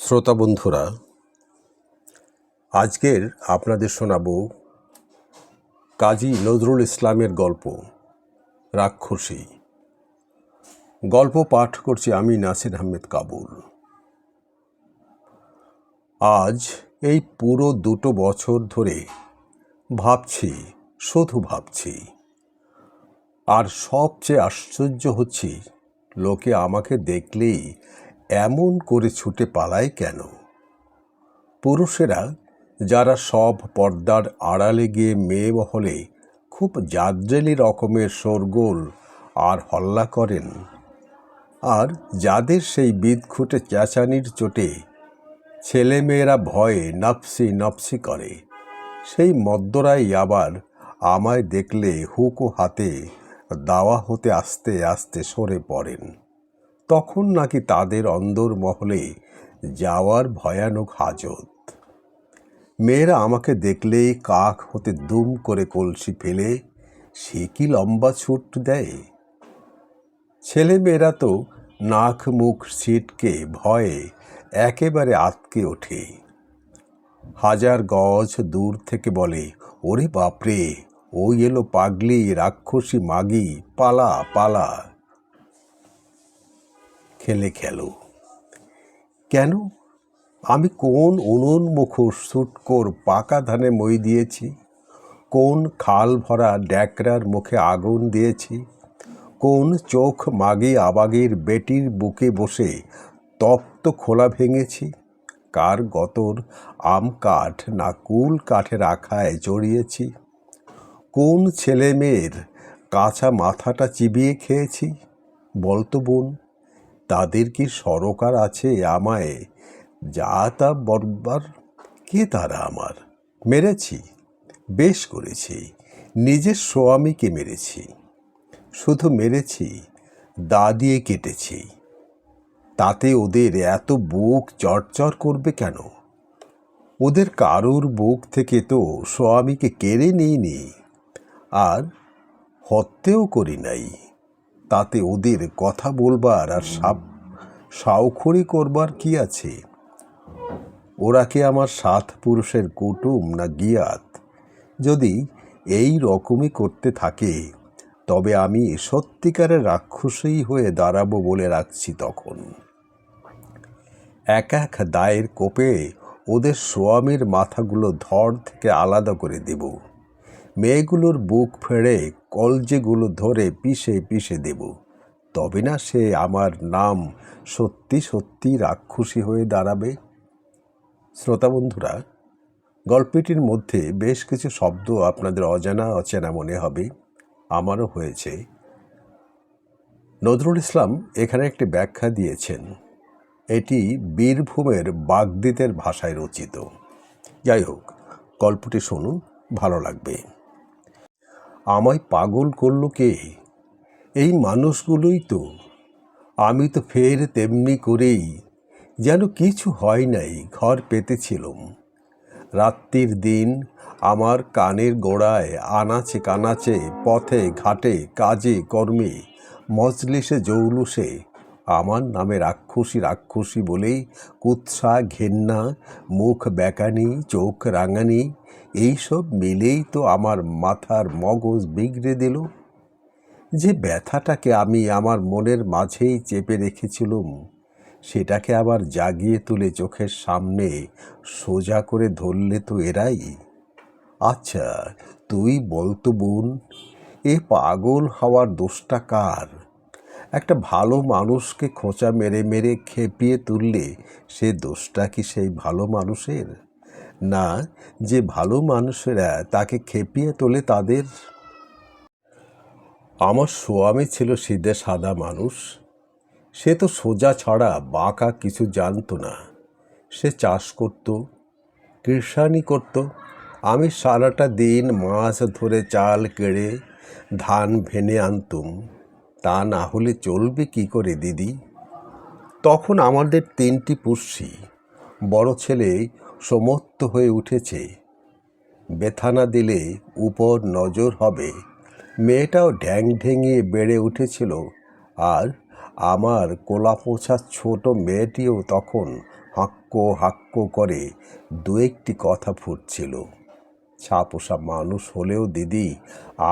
শ্রোতা বন্ধুরা, আজকের আপনাদের শোনাব কাজী নজরুল ইসলামের গল্প রাক্ষসী। গল্প পাঠ করছি আমি নাসির আহমেদ কাবুল। আজ এই পুরো 2 বছর ধরে ভাবছি, শুধু ভাবছি, আর সবচেয়ে আশ্চর্য হচ্ছি লোকে আমাকে দেখলেই এমন করে ছুটে পালায় কেন। পুরুষেরা যারা সব পর্দার আড়ালে গিয়ে মেয়ে মহলে খুব জাদ্রেলি রকমের শোরগোল আর হল্লা করেন, আর যাদের সেই বিদঘুটে চেঁচানির চোটে ছেলেমেয়েরা ভয়ে নফসি নফসি করে, সেই মদ্যরাই আবার আমায় দেখলে হুকো হাতে দাওয়া হতে আস্তে আস্তে সরে পড়েন। তখন নাকি তাদের অন্দরমহলে যাওয়ার ভয়ানক হাজত। মেয়েরা আমাকে দেখলেই কাক হতে দুম করে কলসি ফেলে সে কি লম্বা ছুট দেয়। ছেলেমেয়েরা তো নাক মুখ ছিটকে ভয়ে একেবারে আতকে ওঠে। 1000 গজ দূর থেকে বলে, ওরে বাপরে, ওই এলো পাগলি রাক্ষসী মাগি, পালা পালা। খেলে খেলো। কেন? আমি কোন উনুন মুখোশ সুটকোর পাকা ধানে মই দিয়েছি? কোন খাল ভরা ড্যাকরার মুখে আগুন দিয়েছি? কোন চোখ মাগি আবাগের বেটির বুকে বসে তপ্ত খোলা ভেঙেছি? কার গতর আম কাঠ না কুল কাঠের আখায় জড়িয়েছি? কোন ছেলে মেয়ের কাঁচা মাথাটা চিবিয়ে খেয়েছি? বলতো বোন, তাদের কি সরকার আছে আমায় যা তা বরবার? কে তারা আমার? মেরেছি, বেশ করেছি, নিজের স্বামীকে মেরেছি। শুধু মেরেছি, দা দিয়ে কেটেছি। তাতে ওদের এত বুক চড়চড় করবে কেন? ওদের কারুর বুক থেকে তো স্বামীকে কেড়ে নিইনি, আর হত্যেও করি নাই। তাতে ওদের কথা বলবার আর সাউখড়ি করবার কি আছে? ওরা কি আমার 7 পুরুষের কুটুম না গিয়াত? যদি এই রকমই করতে থাকে, তবে আমি সত্যিকারের রাক্ষসী হয়ে দাঁড়াবো বলে রাখছি। তখন এক এক দায়ের কোপে ওদের স্বামীর মাথাগুলো ধড় থেকে আলাদা করে দেব। মেয়েগুলোর বুক ফেড়ে কলজেগুলো ধরে পিষে পিষে দেব। তবে না সে আমার নাম সত্যি সত্যি রাক্ষসী হয়ে দাঁড়াবে। শ্রোতা বন্ধুরা, গল্পটির মধ্যে বেশ কিছু শব্দ আপনাদের অজানা অচেনা মনে হবে, আমারও হয়েছে। নজরুল ইসলাম এখানে একটি ব্যাখ্যা দিয়েছেন। এটি বীরভূমের বাগদিদের ভাষায় রচিত। যাই হোক, গল্পটি শুনুন, ভালো লাগবে। আমায় পাগল করলো কে? এই মানুষগুলোই তো। আমি তো ফের তেমনি করেই যেন কিছু হয় নাই ঘর পেতেছিলাম। রাত্রির দিন আমার কানের গোড়ায় আনাচে কানাচে, পথে ঘাটে, কাজে কর্মে, মজলিসে জৌলুসে আমার নামে রাক্ষসী রাক্ষসী বলেই কুৎসা, ঘেন্না, মুখ বেঁকানি, চোখ রাঙানি, এইসব মিলেই তো আমার মাথার মগজ বিগড়ে দিল। যে ব্যথাটাকে আমি আমার মনের মাঝেই চেপে রেখেছিলুম, সেটাকে আবার জাগিয়ে তুলে চোখের সামনে সোজা করে ধরলে তো এরাই। আচ্ছা, তুই বলতো বোন, এ পাগল হওয়ার দোষটা কার? একটা ভালো মানুষকে খোঁচা মেরে মেরে খেপিয়ে তুললে সে দোষটা কি সেই ভালো মানুষের? না, যে ভালো মানুষেরা তাকে খেপিয়ে তোলে তাদের? আমার স্বামী ছিল সিধে সাদা মানুষ। সে তো সোজা ছাড়া বাঁকা কিছু জানতো না। সে চাষ করত, কৃষানি করত। আমি সারাটা দিন মাছ ধরে চাল কেড়ে ধান ভেনে আনতুম। তা না হলে চলবে কি করে দিদি? তখন আমাদের 3টি পুষ্যি। বড় ছেলে সমর্থ হয়ে উঠেছে, ব্যথা না দিলে উপর নজর হবে। মেয়েটাও ঢ্যাং ঢেঙিয়ে বেড়ে উঠেছিল, আর আমার কোলাপোছা ছোট মেয়েটিও তখন হাক্কো হাক্কো করে দু একটি কথা ফুটছিল। ছাপোষা মানুষ হলেও দিদি,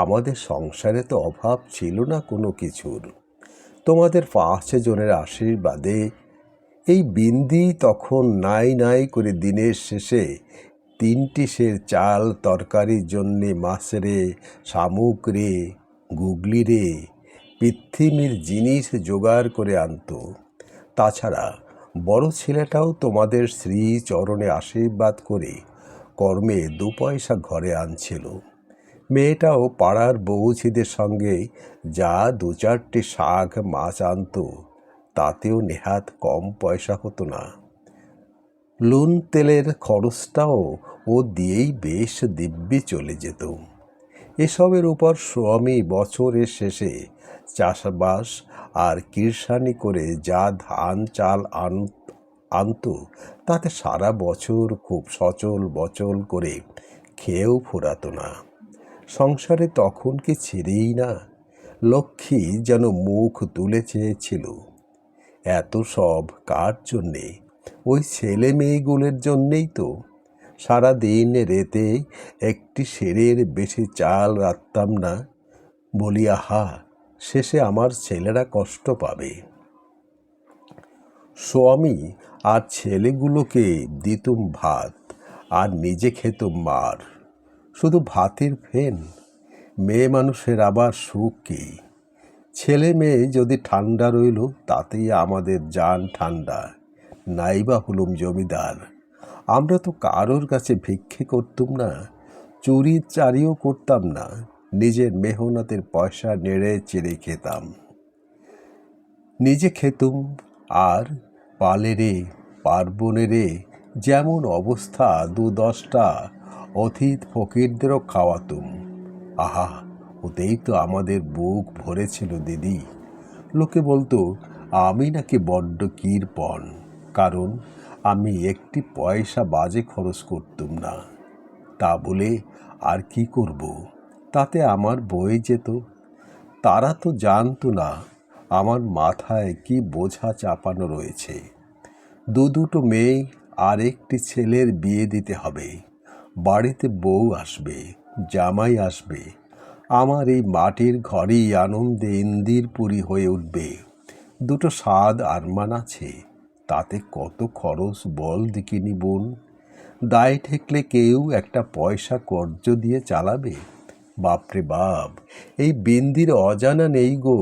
আমাদের সংসারে তো অভাব ছিল না কোনো কিছুর। তোমাদের 5 জনের আশীর্বাদে এই বিন্দি তখন নাই নাই করে দিনের শেষে 3টি সের চাল তরকারির জন্যে মাছেরে, শামুক রে, গুগলি রে, পৃথিবীর জিনিস জোগাড় করে আনতো। তাছাড়া বড় ছেলেটাও তোমাদের শ্রীচরণে আশীর্বাদ করে কর্মে 2 পয়সা ঘরে আনছিল। মেয়েটাও পাড়ার বউঝিদের সঙ্গে যা 2-4টি শাক মাছ আনতো, তাতেও নেহাত কম পয়সা হতো না। নুন তেলের খরচটাও ও দিয়েই বেশ দিব্যি চলে যেত। এসবের উপর স্বামী বছরের শেষে চাষবাস আর কিরসানি করে যা ধান চাল আনতো, তাতে সারা বছর খুব সচল বচল করে খেয়েও ফুরাতো না। সংসারে তখন কি ছিঁড়েই না? লক্ষ্মী যেন মুখ তুলে চেয়েছিল। এত সব কার জন্যে? ওই ছেলে মেয়েগুলোর জন্যেই তো। সারাদিন রেতে একটি সেরের বেশি চাল রাখতাম না, বলি আহা, শেষে আমার ছেলেরা কষ্ট পাবে। স্বামী আর ছেলেগুলোকে দিতুম ভাত, আর নিজে খেতুম মার। শুধু ভাতের ফেন। মেয়ে মানুষের আবার সুখ কি? ছেলে মেয়ে যদি ঠান্ডা রইল, তাতেই আমাদের জান ঠান্ডা। নাইবা হলুম জমিদার। আমরা তো কারোর কাছে ভিক্ষে করতুম না, চুরি চারিও করতাম না। নিজের মেহনতের পয়সা নেড়ে চেড়ে খেতাম, নিজে খেতুম। আর পালেরে পার্বণেরে যেমন অবস্থা 2-10টা অতিথ ফকিরদেরও খাওয়াতুম। আহা, ওতেই তো আমাদের বুক ভরেছিল দিদি। লোকে বলতো আমি নাকি বড্ড কৃপণ, কারণ আমি একটি পয়সা বাজে খরচ করতুম না। তা বলে আর কি করব? তাতে আমার বয়ে যেত। তারা তো জানতো না আমার মাথায় কি বোঝা চাপানো রয়েছে। 2 মেয়ে আর একটি ছেলের বিয়ে দিতে হবে। বাড়িতে বউ আসবে, জামাই আসবে। আমার এই মাটির ঘরেই আনন্দে ইন্দিরপুরী হয়ে উঠবে। 2 সাদ আরমান আছে, তাতে কত খরচ বল দেখিনি বোন? দায় ঠেকলে কেউ একটা পয়সা কর্জ দিয়ে চালাবে? বাপরে বাপ, এই বিন্দির অজানা নেই গো।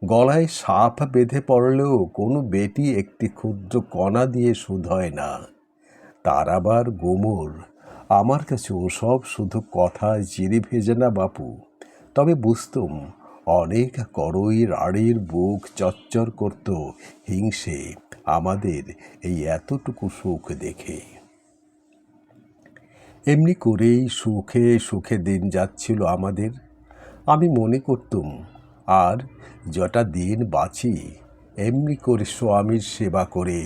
গলায় সাপ বেঁধে পড়লেও কোনো বেটি একটি ক্ষুদ্র কণা দিয়ে শুধ হয় না। তার আবার গোমর। আমার কাছে ওসব শুধু কথায় চিড়ি ভেজে না বাপু। তবে বুঝতুম অনেক করই রাড়ির বুক চচ্চর করত হিংসে আমাদের এই এতটুকু সুখ দেখে। এমনি করেই সুখে সুখে দিন যাচ্ছিল আমাদের। আমি মনে করতুম আর যটা দিন বাঁচি এমনি করে স্বামীর সেবা করে,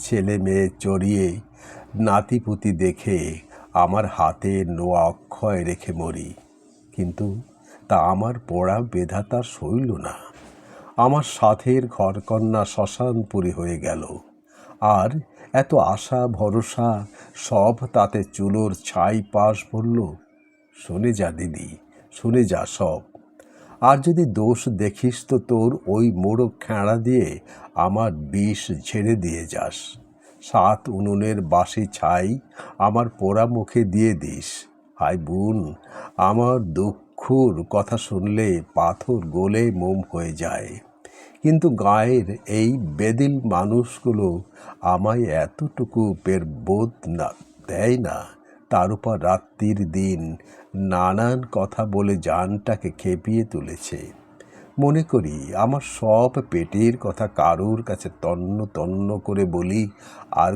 ছেলে মেয়ে চড়িয়ে, নাতিপুতি দেখে আমার হাতে নোয়া অক্ষয় রেখে মরি। কিন্তু তা আমার পড়া বেধাতা সইল না। আমার সাথের ঘরকন্যা শ্মশানপুরী হয়ে গেল, আর এত আশা ভরসা সব তাতে চুলোর ছাই পাশ পড়ল। শুনে যা দিদি, শুনে যা সব। আর যদি দোষ দেখিস তো তোর ওই মোড়ক খেঁড়া দিয়ে আমার বিষ ঝেড়ে দিয়ে যাস। 7 উনুনের বাসি ছাই আমার পোড়া মুখে দিয়ে দিস। হায় বোন, আমার দুঃখর কথা শুনলে পাথর গলে মোম হয়ে যায়। কিন্তু গায়ের এই বেদিল মানুষগুলো আমায় এতটুকু বোধ না দেয় না। তার উপর রাত্রির দিন নানান কথা বলে জানটাকে খেপিয়ে তুলেছে। মনে করি আমার সব পেটের কথা কারুর কাছে তন্ন তন্ন করে বলি, আর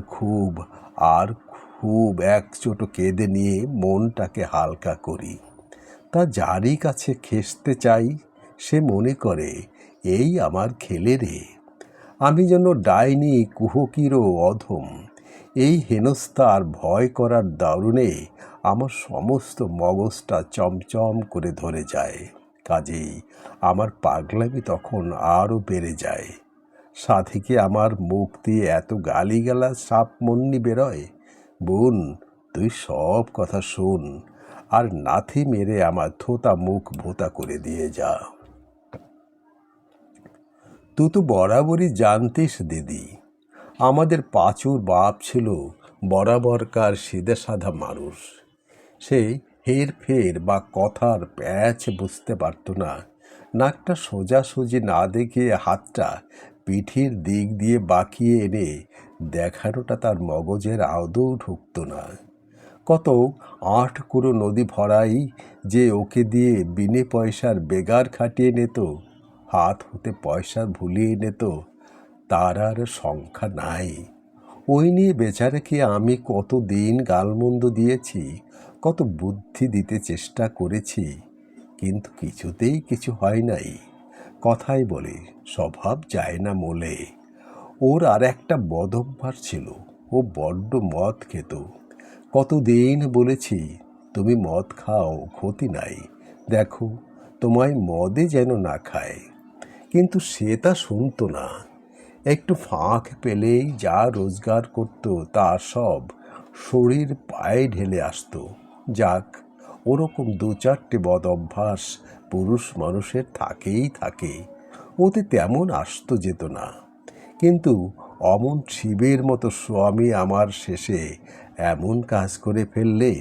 খুব একচোটো কেঁদে নিয়ে মনটাকে হালকা করি। তা যারই কাছে খেসতে চাই, সে মনে করে এই আমার খেলে রে। আমি যেন ডাইনি কুহকিরও অধম। এই হেনস্থার ভয় করার দারুণে আমার সমস্ত মগজটা চমচম করে ধরে যায়। কাজেই আমার পাগলামি তখন আরও বেড়ে যায়। সাথে কি আমার মুখ দিয়ে এত গালিগালাজ সাপ মন্নি বেরোয়? বোন, তুই সব কথা শোন, আর নাথি মেরে আমার থোতা মুখ ভোতা করে দিয়ে যা। তুই তো বরাবরই জানতিস দিদি, আমাদের পাঁচুর বাপ ছিল বরাবরকার সিধে সাধা মানুষ। সে হেরফের বা কথার প্যাচ বুঝতে পারত না। নাকটা সোজাসুজি না দেখিয়ে হাতটা পিঠির দিক দিয়ে বাঁকিয়ে এনে দেখানোটা তার মগজের আদৌ ঢুকত না। কত আট কুড়ো নদী ভরাই যে ওকে দিয়ে বিনে পয়সার বেগার খাটিয়ে নিত, হাত হতে পয়সা ভুলিয়ে নিত, তার আর সংখ্যা নাই। ওই নিয়ে বেচারাকে আমি কত দিন গালমন্দ দিয়েছি, কত বুদ্ধি দিতে চেষ্টা করেছি, কিন্তু কিছুতেই কিছু হয় নাই। কথাই বলে স্বভাব যায় না মোলে। ওর আর একটা বদ অভ্যাস ছিল, ও বড্ড মদ খেত। কতদিন বলেছি তুমি মদ খাও, ক্ষতি নাই, দেখো তোমায় মদে যেন না খায়, কিন্তু সে তা শুনতো না। একটু ফাঁক পেলেই যা রোজগার করত তা সব শরীর পায়ে ঢেলে আসতো। যাক, ওরকম দু চারটে বদ অভ্যাস পুরুষ মানুষের থাকেই থাকে, ওতে তেমন আসতো যেত না। কিন্তু অমন শিবের মতো স্বামী আমার শেষে এমন কাজ করে ফেললে,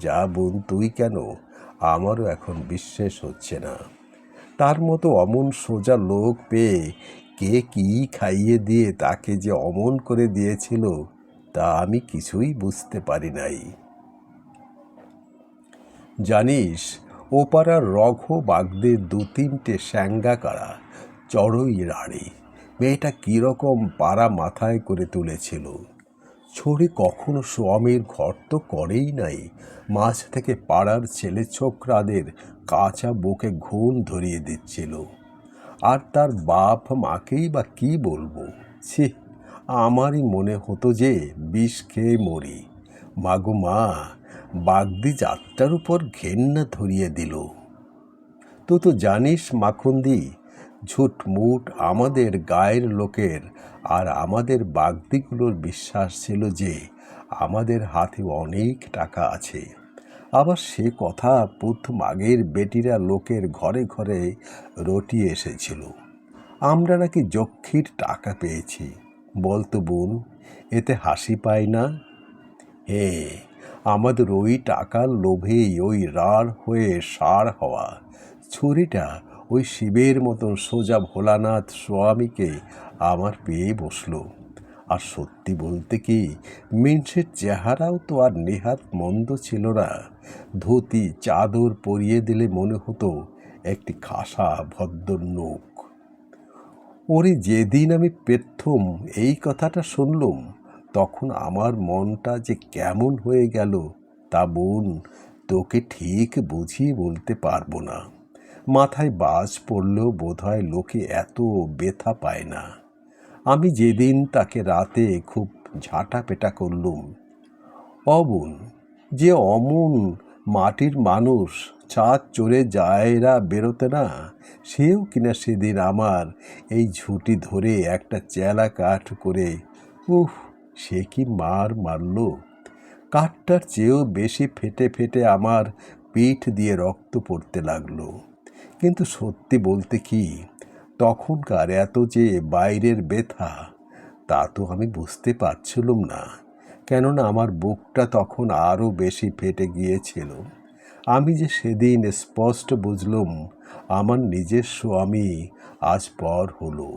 যা বোন তুই কেন, আমারও এখন বিশ্বাস হচ্ছে না। তার মতো অমন সোজা লোক পেয়ে কে কি খাইয়ে দিয়ে তাকে যে অমন করে দিয়েছিল, তা আমি কিছুই বুঝতে পারি নাই। জানিস, ও পাড়ার রঘ বাগদের দু তিনটে স্যাঙ্গা কাড়া চড়ই রাড়ি মেয়েটা কীরকম পাড়া মাথায় করে তুলেছিল। ছড়ি কখনো স্বামীর ঘর তো করেই নাই, মাঝ থেকে পাড়ার ছেলে ছোকরাদের কাঁচা বুকে ঘুণ ধরিয়ে দিচ্ছিল। আর তার বাপ মাকেই বা কী বলবো, ছি, আমারই মনে হতো যে বিষ খেয়ে মরি। মাগো মা, বাগদি জাতটার উপর ঘেন্না ধরিয়ে দিল। তুই তো জানিস মাখনদি, ঝুটমুট আমাদের গায়ের লোকের আর আমাদের বাগদিগুলোর বিশ্বাস ছিল যে আমাদের হাতে অনেক টাকা আছে। আবার সে কথা পুত মাগের বেটিরা লোকের ঘরে ঘরে রটিয়ে এসেছিল। আমরা নাকি যক্ষীর টাকা পেয়েছি। বলতো বোন, এতে হাসি পায় না? হ্যাঁ, আমাদের ওই টাকার লোভেই ওই রাড় হয়ে সার হওয়া ছুরিটা ওই শিবের মতন সোজা ভোলানাথ স্বামীকে আমার পেয়ে বসলো। আর সত্যি বলতে কি, মিনসের চেহারাও তো আর নেহাত মন্দ ছিল না। ধুতি চাদর পরিয়ে দিলে মনে হতো একটি খাসা ভদ্রলোক। ওরে যেদিন আমি প্রথম এই কথাটা শুনলুম, তখন আমার মনটা যে কেমন হয়ে গেল তা বোন তোকে ঠিক বুঝিয়ে বলতে পারবো না। মাথায় বাজ পড়লেও বোধহয় লোকে এত ব্যথা পায় না। আমি যেদিন তাকে রাতে খুব ঝাঁটাপেটা করলুম, বোন, যে অমন মাটির মানুষ ছাদ চড়ে যায়রা বেরোতে না, সেও কিনা সেদিন আমার এই ঝুঁটি ধরে একটা চেলা কাঠ করে, উহ, সে কি মার মারল! কাঠটার চেয়েও বেশি ফেটে ফেটে আমার পিঠ দিয়ে রক্ত পড়তে লাগলো। কিন্তু সত্যি বলতে কি, তখনকার এত যে বাইরের ব্যথা, তা তো আমি বুঝতে পারছিলুম না, কেননা আমার বুকটা তখন আরও বেশি ফেটে গিয়েছিল। আমি যে সেদিন স্পষ্ট বুঝলুম আমার নিজের স্বামী আজ পর হলো।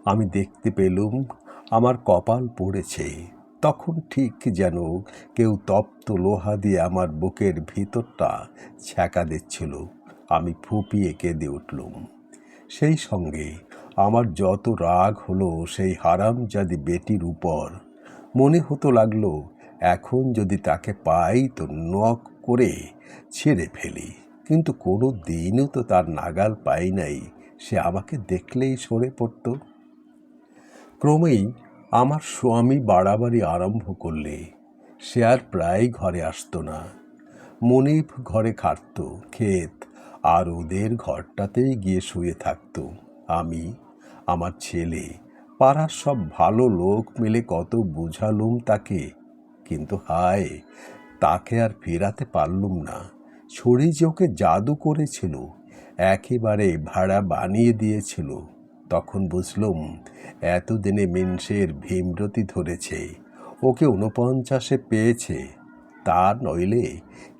আমি দেখতে পেলুম আমার কপাল পড়েছে। তখন ঠিক যেন কেউ তপ্ত লোহা দিয়ে আমার বুকের ভিতরটা ছ্যাঁকা দিচ্ছিল। আমি ফুঁপিয়ে কেঁদে উঠলুম। সেই সঙ্গে আমার যত রাগ হলো সেই হারামজাদি বেটির উপর। মনে হতে লাগলো, এখন যদি তাকে পাই তো নখ করে ছেড়ে ফেলি, কিন্তু কোনো দিনও তো তার নাগাল পাই নাই। সে আমাকে দেখলেই সরে পড়ত। ক্রমেই আমার স্বামী বাড়াবাড়ি আরম্ভ করলে সে আর প্রায় ঘরে আসতো না। মনিব ঘরে খাটত, ক্ষেত আর ওদের ঘরটাতেই গিয়ে শুয়ে থাকতো। আমি আমার ছেলে, পাড়ার সব ভালো লোক মিলে কত বুঝালুম তাকে, কিন্তু হায়, তাকে আর ফেরাতে পারলুম না। ছড়ি যে ওকে জাদু করেছিল, একেবারে ভাড়া বানিয়ে দিয়েছিল। তখন বুঝলুম এতদিনে মিনসের ভীমরতি ধরেছে, ওকে 49 পেয়েছে। তা নইলে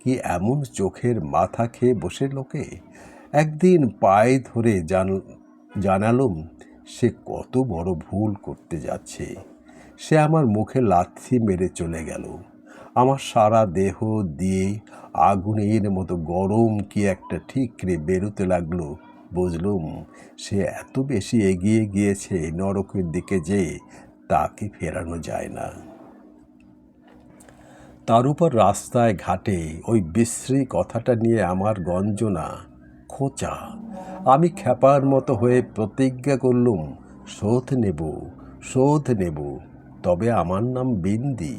কি এমন চোখের মাথা খেয়ে বসে লোকে? একদিন পায়ে ধরে জানালুম সে কত বড় ভুল করতে যাচ্ছে। সে আমার মুখে লাথি মেরে চলে গেল। আমার সারা দেহ দিয়ে আগুনের মতো গরম কি একটা ঠিকরে বেরোতে লাগলো। বুঝলুম সে এত বেশি এগিয়ে গিয়েছে নরকের দিকে যে তাকে ফেরানো যায় না। তার উপর রাস্তায় ঘাটে ওই বিশ্রী কথাটা নিয়ে আমার গঞ্জনা, খোঁচা। আমি খ্যাপার মতো হয়ে প্রতিজ্ঞা করলুম, শোধ নেব, শোধ নেব, তবে আমার নাম বিন্দি।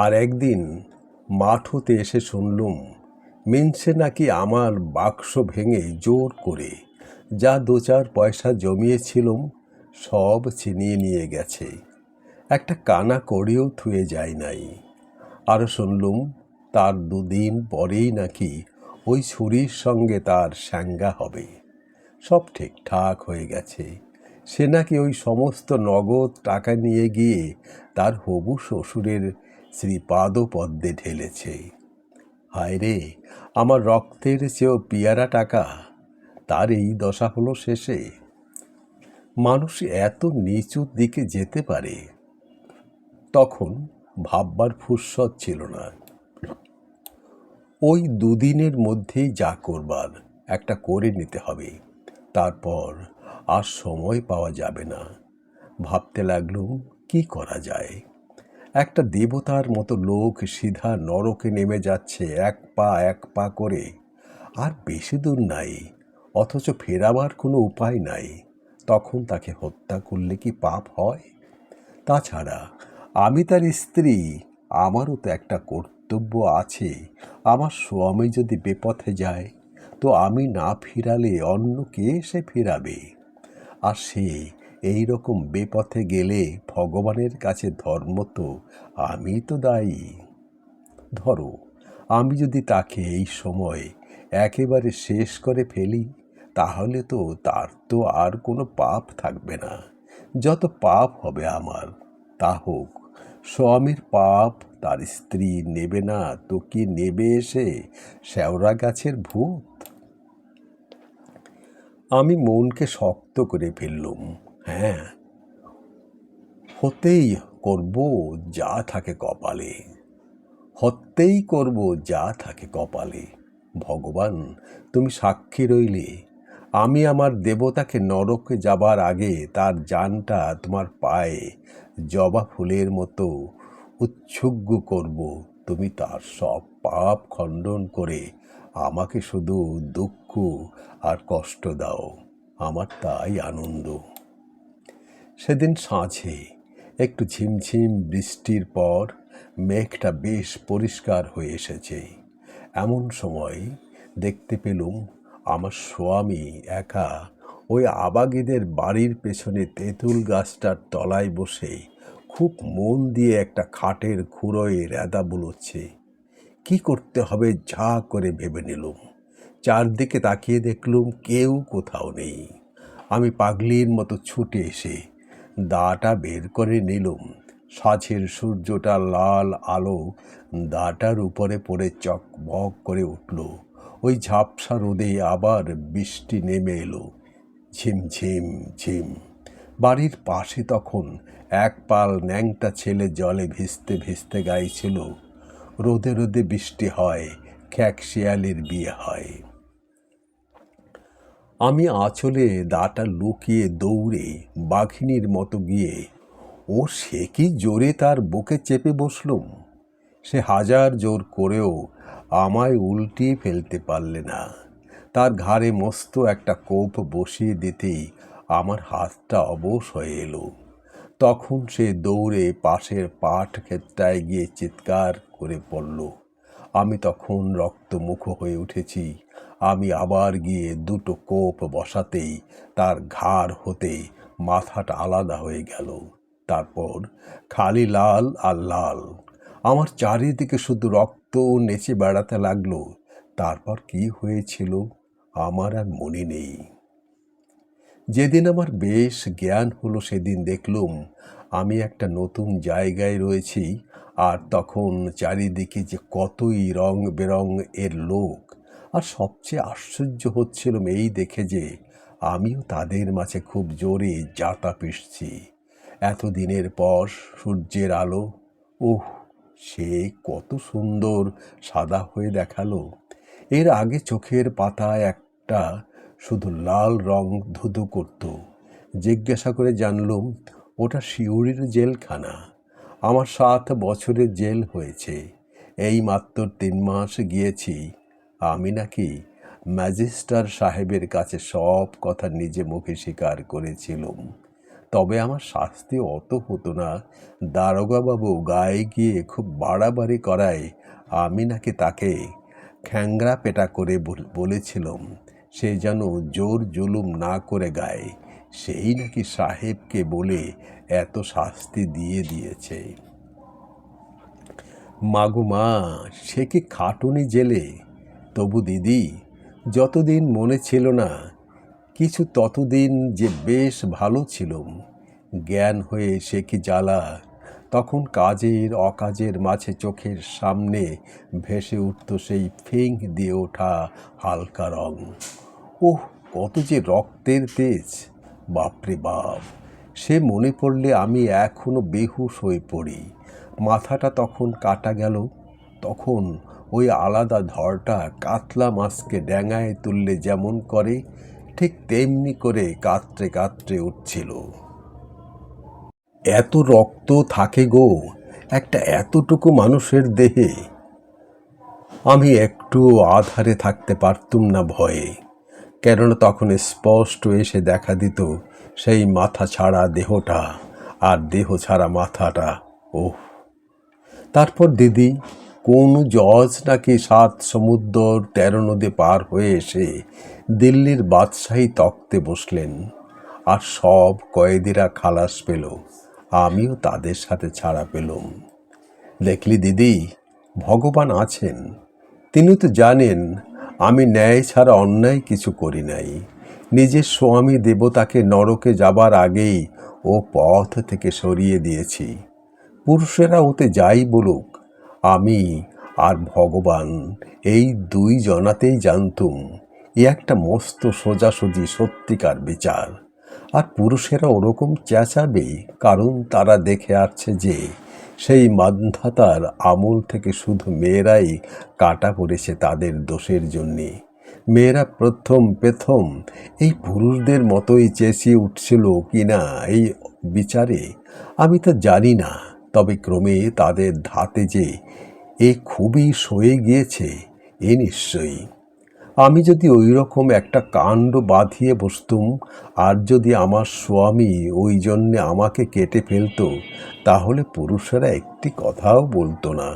আর একদিন মাঠ হতে এসে শুনলুম মিনসে নাকি আমার বাক্স ভেঙে জোর করে যা 2-4 পয়সা জমিয়েছিলুম সব ছিনিয়ে নিয়ে গেছে। একটা কানা কড়িও থুয়ে যায় নাই। আরও শুনলুম তার 2 দিন পরেই নাকি ওই ছুরির সঙ্গে তার সাঙ্গা হবে। সব ঠিকঠাক হয়ে গেছে। সে নাকি ওই সমস্ত নগদ টাকা নিয়ে গিয়ে তার হবু শ্বশুরের শ্রীপাদপদ্মে ঢেলেছে। হায় রে, আমার রক্তের চেয়েও পিয়ারা টাকা, তার এই দশা হলো শেষে। মানুষ এত নিচুর দিকে যেতে পারে? তখন ভাববার ফুরসত ছিল না। ওই 2 দিনের মধ্যেই যা করবার একটা করে নিতে হবে, তারপর আর সময় পাওয়া যাবে না। ভাবতে লাগলুম কি করা যায়। একটা দেবতার মতো লোক সিধা নরকে নেমে যাচ্ছে এক পা করে, আর বেশি দূর নাই, অথচ ফেরাবার কোনো উপায় নাই। তখন তাকে হত্যা করলে কি পাপ হয়? তাছাড়া আমি তার স্ত্রী, আমারও তো একটা কর্তব্য আছে। আমার স্বামী যদি বেপথে যায়, তো আমি না ফিরালে অন্য কে সে ফিরাবে? আর সে এই রকম বেপথে গেলে ভগবানের কাছে ধর্ম তো আমি তো দায়ী। ধরো আমি যদি তাকে এই সময় একেবারে শেষ করে ফেলি, তাহলে তো তার তো আর কোনো পাপ থাকবে না। যত পাপ হবে আমার, তা হোক। স্বামীর পাপ তার স্ত্রী নেবে না তো কি নেবে এসে শেওড়া গাছের ভূত? আমি মনকে শক্ত করে ফেললুম। হ্যাঁ, হতেই করব যা থাকে কপালে, হতেই করব যা থাকে কপালে। ভগবান, তুমি সাক্ষী রইলে। আমি আমার দেবতাকে নরকে যাবার আগে তার জানটা তোমার পায়ে জবা ফুলের মতো উৎসর্গ করব। তুমি তার সব পাপ খণ্ডন করে আমাকে শুধু দুঃখ আর কষ্ট দাও, আমার তাই আনন্দ। সেদিন সাঁঝে একটু ঝিমঝিম বৃষ্টির পর মেঘটা বেশ পরিষ্কার হয়ে এসেছে। এমন সময় দেখতে পেলুম আমার স্বামী একা ওই আবাগিদের বাড়ির পেছনে তেঁতুল গাছটার তলায় বসে খুব মন দিয়ে একটা খাটের খুঁড়োয় রেঁদা বুলোচ্ছে। কি করতে হবে ঝা করে ভেবে নিলুম। চারদিকে তাকিয়ে দেখলুম কেউ কোথাও নেই। আমি পাগলির মতো ছুটে এসে দাটা বের করে নিলুম। সাঁঝের সূর্যটা লাল আলো দাটার উপরে পড়ে চকমক করে উঠল। ওই ঝাপসা রোদে আবার বৃষ্টি নেমে এলো, ঝিমঝিম ঝিম। বাড়ির পাশে তখন এক পাল ন্যাংটা ছেলে জলে ভিজতে ভিজতে গাইছিল, রোদে রোদে বৃষ্টি হয়, খ্যাক শিয়ালির বিয়ে হয়। আমি আঁচলে দাটা লুকিয়ে দৌড়ে বাঘিনীর মতো গিয়ে সে কি জোরে তার বুকে চেপে বসলুম। সে হাজার জোর করেও আমায় উল্টিয়ে ফেলতে পারলে না। তার ঘাড়ে মস্ত একটা কোপ বসিয়ে দিতেই আমার হাতটা অবশ হয়ে এলো। তখন সে দৌড়ে পাশের পাট ক্ষেতটায় গিয়ে চিৎকার করে পড়ল। আমি তখন রক্তমুখো হয়ে উঠেছি আমি আবার গিয়ে দুটো কোপ বসাতেই তার ঘাড় হতে মাথাটা আলাদা হয়ে গেল। তারপর খালি লাল আর লাল, আমার চারিদিকে শুধু রক্ত নেচে বেড়াতে লাগলো। তারপর কি হয়েছিল আমার আর মনে নেই। যেদিন আমার বেশ জ্ঞান হলো সেদিন দেখলুম আমি একটা নতুন জায়গায় রয়েছি, আর তখন চারিদিকে যে কতই রং বেরং এর লোক। আর সবচেয়ে আশ্চর্য হচ্ছিলাম এই দেখে যে আমিও তাদের মাঝে খুব জোরে জাতা পিষছি। এতদিনের পর সূর্যের আলো, ওহ, সে কত সুন্দর সাদা হয়ে দেখালো। এর আগে চোখের পাতায় একটা শুধু লাল রং ধুধু করত। জিজ্ঞাসা করে জানলুম ওটা শিউরির জেলখানা। আমার 7 বছরের জেল হয়েছে। এই মাত্র 3 মাস গিয়েছি। আমি নাকি ম্যাজিস্ট্রার সাহেবের কাছে সব কথা নিজে মুখে স্বীকার করেছিলাম। তবে আমার শাস্তি অত হতো না। দারোগাবাবু গায়ে গিয়ে খুব বাড়াবাড়ি করায় আমি নাকি তাকে খ্যাংরা পেটা করে বলেছিলাম সে যেন জোর জুলুম না করে গায়ে। সেই নাকি সাহেবকে বলে এত শাস্তি দিয়েছে। মাগো মা, সে কি খাটুনি জেলে! তবু দিদি, যতদিন মনে ছিল না কিছু ততদিন যে বেশ ভালো ছিলুম। জ্ঞান হয়ে সে কি জ্বালা! তখন কাজের অকাজের মাঝে চোখের সামনে ভেসে উঠত সেই ফিং দিয়ে ওঠা হালকা রং। ওহ, কত যে রক্তের তেজ! বাপরে বাপ! সে মনে পড়লে আমি এখনো বেহুশ হয়ে পড়ি। মাথাটা তখন কাটা গেল। তখন ওই আলাদা ধরটা কাতলা মাছকে ড্যাঙায় তুললে যেমন করে, ঠিক তেমনি করে কাতরে কাতরে উঠছিল। এত রক্ত থাকে গো একটা এতটুকু মানুষের দেহে! আমি একটু আধারে থাকতে পারতুম না ভয়ে, কেননা তখন স্পষ্ট এসে দেখা দিত সেই মাথা ছাড়া দেহটা আর দেহ ছাড়া মাথাটা। ওহ! তারপর দিদি, কোন জজ নাকি 7 সমুদ্র 13 নদী পার হয়ে এসে দিল্লির বাদশাহী তখ্তে বসলেন, আর সব কয়েদিরা খালাস পেল। আমিও তাদের সাথে ছাড়া পেলুম। দেখলি দিদি, ভগবান আছেন। তিনি তো জানেন আমি ন্যায় ছাড়া অন্যায় কিছু করি নাই। নিজের স্বামী দেবতাকে নরকে যাবার আগেই ও পথ থেকে সরিয়ে দিয়েছি। পুরুষেরা ওতে যাই বলুক, আমি আর ভগবান এই 2 জনাতেই জানতুম এ একটা মস্ত সোজাসুজি সত্যিকার বিচার। আর পুরুষেরা ওরকম চেঁচাবেই, কারণ তারা দেখে আসছে যে সেই মান্ধাতার আমল থেকে শুধু মেয়েরাই কাটা পড়েছে তাদের দোষের জন্যে। মেয়েরা প্রথম এই পুরুষদের মতোই চেঁচিয়ে উঠছিল কি না এই বিচারে আমি তো জানি না। তবে ক্রমে তাদের ধাতে যে এ খুবই সয়ে গিয়েছে এ নিশ্চয়ই। আমি যদি ওই রকম একটা কাণ্ড বাঁধিয়ে বসতুম, আর যদি আমার স্বামী ওই জন্যে আমাকে কেটে ফেলতো, তাহলে পুরুষেরা একটি কথাও বলতো না।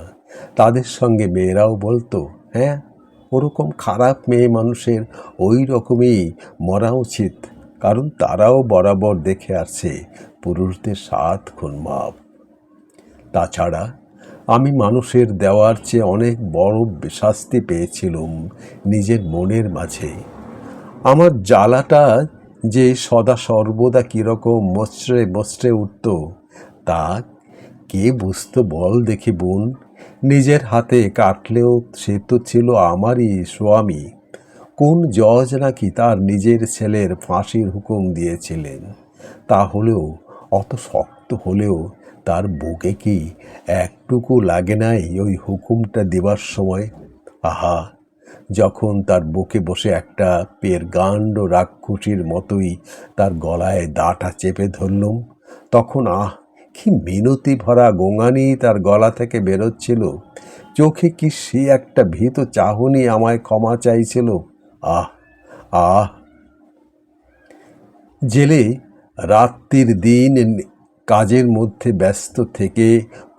তাদের সঙ্গে মেয়েরাও বলতো, হ্যাঁ, ওরকম খারাপ মেয়ে মানুষের ওই রকমই মরা উচিত, কারণ তারাও বরাবর দেখে আসছে পুরুষদের 7 খুন মাপ। তাছাড়া আমি মানুষের দেওয়ার চেয়ে অনেক বড় শাস্তি পেয়েছিলুম নিজের মনের মাঝে। আমার জ্বালাটা যে সদা সর্বদা কীরকম মচড়ে উঠত তা কে বুঝতো বল দেখি বোন। নিজের হাতে কাটলেও সে তো ছিল আমারই স্বামী। কোন জজ নাকি তার নিজের ছেলের ফাঁসির হুকুম দিয়েছিলেন। তাহলেও অত শক্ত হলেও তার বুকে কি একটুকু লাগে নাই ওই হুকুমটা দেবার সময়? আহা, যখন তার বুকে বসে একটা পেরগাণ্ড রাক্ষসীর মতোই তার গলায় দাটা চেপে ধরলুম, তখন কি মিনতি ভরা গোঙানি তার গলা থেকে বেরোচ্ছিল। চোখে কি সে একটা ভীত চাহনি আমায় ক্ষমা চাইছিল। আহ আহ জেলে রাত্রির দিন কাজের মধ্যে ব্যস্ত থেকে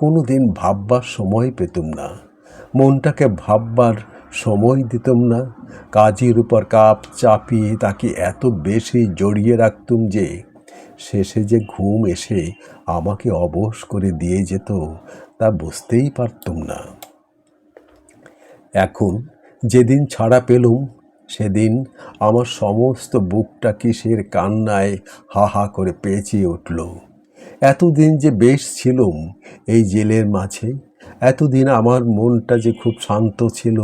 কোনো দিন ভাববার সময় পেতুম না। মনটাকে ভাববার সময় দিতাম না, কাজের উপর কাপ চাপিয়ে তাকে এত বেশি জড়িয়ে রাখতুম যে শেষে যে ঘুম এসে আমাকে অবশ করে দিয়ে যেত তা বুঝতেই পারতুম না। এখন যেদিন ছাড়া পেলুম সেদিন আমার সমস্ত বুকটা কিসের কান্নায় হা হা করে পেঁচিয়ে উঠল। এতদিন যে বেশ ছিলুম এই জেলের মাঝে, এতদিন আমার মনটা যে খুব শান্ত ছিল,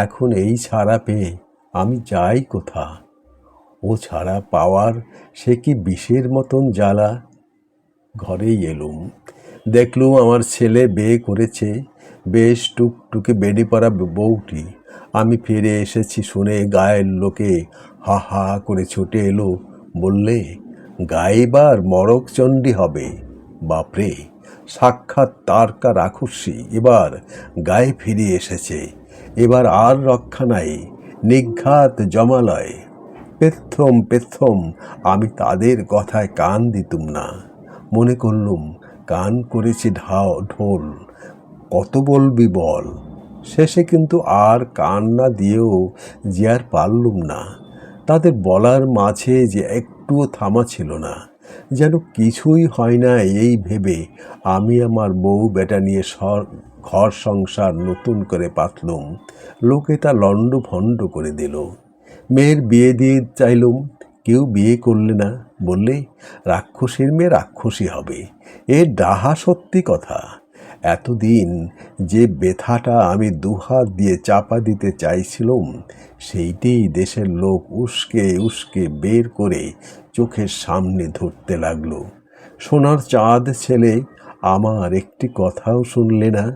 এখন এই ছাড়া পেয়ে আমি যাই কোথা? ও ছাড়া পাওয়ার সে কি বিষের মতন জ্বালা। ঘরেই এলুম, দেখলুম আমার ছেলে বিয়ে করেছে, বেশ টুকটুকে বেডি পড়া বউটি। আমি ফিরে এসেছি শুনে গায়ের লোকে হা হা করে ছুটে এলো, বললে গাইবার মরকচণ্ডী হবে। বাপরে, সাক্ষাৎ তারকা রাক্ষসী এবার গায়ে ফিরে এসেছে, এবার আর রক্ষা নাই, নিঘাত জমালয়। পেথম পেথম আমি তাদের কথায় কান দিতুম না, মনে করলুম গান করেছি ঢোল, কত বলবি বল। শেষে কিন্তু আর কান না দিয়েও যে আর পারলুম না। তাদের বলার মাঝে যে একটুও থামা ছিল না, যেন কিছুই হয় না এই ভেবে আমি আমার বউ বেটা নিয়ে ঘর সংসার নতুন করে পাতলুম। লোকে তা লণ্ডভণ্ড করে দিল। মেয়ের বিয়ে দিয়ে চাইলুম, কেউ বিয়ে করলে না, বললে রাক্ষসীর মেয়ে রাক্ষসী হবে। এ ডাহা সত্যি কথা। এতদিন যে ব্যথাটা আমি দুহাত দিয়ে চাপা দিতে চাইছিলুম সেইটেই দেশের লোক উস্কে উস্কে বের করে চোখের সামনে ধরতে লাগলো। সোনার চাঁদ ছেলে আমার একটি কথাও শুনলে না।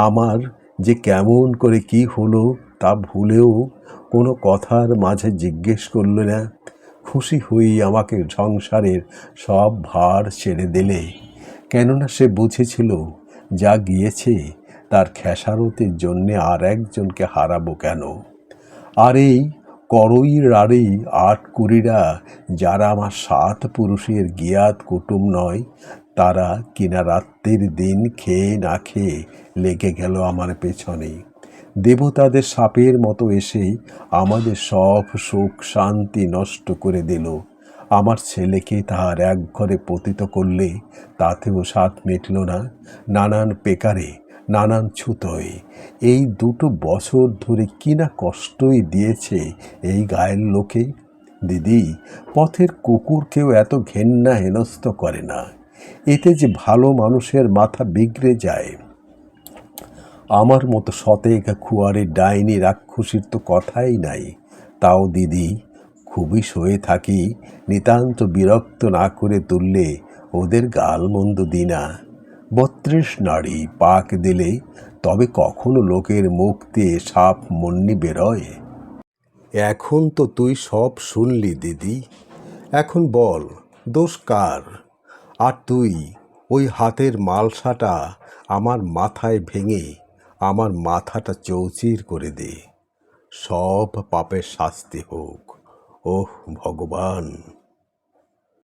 আমার যে কেমন করে কি হলো তা ভুলেও কোনো কথার মাঝে জিজ্ঞেস করলে না। খুশি হই আমাকে সংসারের সব ভার ছেড়ে দিলে, কেননা সে বুঝেছিল যা গিয়েছে তার খেসারতের জন্যে আর একজনকে হারাবো কেন। আর এই করই রাড়ি আটকুড়িরা যারা আমার 7 পুরুষের জ্ঞাত কুটুম নয়, তারা কিনা রাত্রির দিন খেয়ে না খেয়ে লেগে গেল আমার পেছনে। দেবতাদের সাপের মতো এসে আমাদের সব সুখ শান্তি নষ্ট করে দিল। আমার ছেলেকে তাহার এক ঘরে পতিত করলে তাতেও স্বাদ মিটল না। নানান পেকারে, নানান ছুতোয় এই 2 বছর ধরে কি না কষ্টই দিয়েছে এই গায়ের লোকে। দিদি, পথের কুকুরকেও এত ঘেন্না হেনস্থ করে না, এতে যে ভালো মানুষের মাথা বিগড়ে যায়। আমার মতো শতেক খুয়ারি ডাইনি রাক্ষসীর তো কথাই নাই। তাও দিদি, খুবই সয়ে থাকি, নিতান্ত বিরক্ত না করে তুললে ওদের গালমন্দ দিনা। 32 নাড়ি পাক দিলে তবে কখনো লোকের মুখ দিয়ে সাপ মন্নি বেরোয়? এখন তো তুই সব শুনলি দিদি, এখন বল দোষ কার? আর তুই ওই হাতের মালসাটা আমার মাথায় ভেঙে আমার মাথাটা চৌচির করে দে, সব পাপের শাস্তি হোক। ওহ ভগবান!